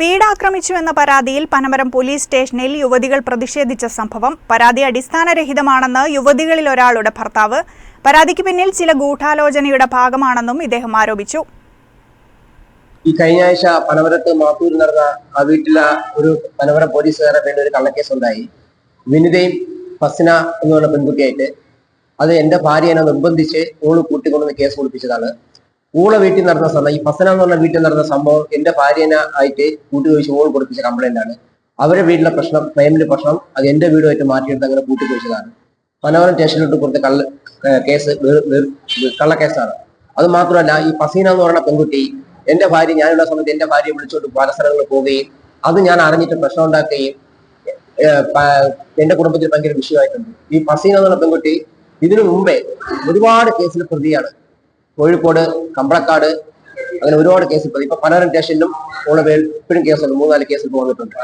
വീട് ആക്രമിച്ചുവെന്ന പരാതിയിൽ പനമരം പോലീസ് സ്റ്റേഷനിൽ യുവതികൾ പ്രതിഷേധിച്ച സംഭവം പരാതി അടിസ്ഥാനരഹിതമാണെന്ന് യുവതികളിൽ ഒരാളുടെ ഭർത്താവ്. പരാതിക്ക് പിന്നിൽ ചില ഗൂഢാലോചനയുടെ ഭാഗമാണെന്നും ഇദ്ദേഹം ആരോപിച്ചു. ഈ കഴിഞ്ഞ ആഴ്ച പനമരത്ത് മാത്തൂരിൽ നടന്ന ആ വീട്ടിലെ ഒരു പനമരം പോലീസുകാരെ വേണ്ടി ഒരു കള്ളക്കേസ് ഉണ്ടായി. വിനിതയും ഫസ്ന എന്ന് പറഞ്ഞ പെൺകുട്ടിയായിട്ട് അത് എന്റെ ഭാര്യനെ നിർബന്ധിച്ച് ഓള് കൂട്ടിക്കൊണ്ടുവന്ന് കേസ് കൊടുപ്പിച്ചതാണ്. ഊള വീട്ടിൽ നടന്ന സംഭവം, ഈ ഫസന എന്ന് പറഞ്ഞ വീട്ടിൽ നടന്ന സംഭവം എന്റെ ഭാര്യനെ ആയിട്ട് കൂട്ടി ചോദിച്ച് ഓൾ കൊടുപ്പിച്ച കംപ്ലൈന്റ് ആണ്. അവരുടെ വീട്ടിലെ പ്രശ്നം, ഫാമിലി പ്രശ്നം, അത് എന്റെ വീടുമായിട്ട് മാറ്റിയെടുത്ത് അങ്ങനെ കൂട്ടി ചോദിച്ചതാണ്. പനമരം സ്റ്റേഷനിലോട്ട് കൊടുത്ത കള്ളക്കേസാണ്. അത് മാത്രമല്ല, ഈ ഫസീന എന്ന് പറയുന്ന പെൺകുട്ടി എന്റെ ഭാര്യ, ഞാനുള്ള സമയത്ത് എന്റെ ഭാര്യയെ വിളിച്ചോണ്ട് പല സ്ഥലങ്ങളിൽ പോവുകയും അത് ഞാൻ അറിഞ്ഞിട്ട് പ്രശ്നം ഉണ്ടാക്കുകയും എന്റെ കുടുംബത്തിൽ ഭയങ്കര വിഷയമായിട്ടുണ്ട്. ഈ ഫസീന എന്ന് പറഞ്ഞ പെൺകുട്ടി ഇതിനു മുമ്പേ ഒരുപാട് കേസിൽ പ്രതിയാണ്. കോഴിക്കോട്, കമ്പളക്കാട്, അങ്ങനെ ഒരുപാട് കേസിൽ പ്രതി. ഇപ്പൊ പനമരം സ്റ്റേഷനിലും ഇപ്പോഴും കേസുണ്ട്. 3-4 കേസിൽ വന്നിട്ടുണ്ട്.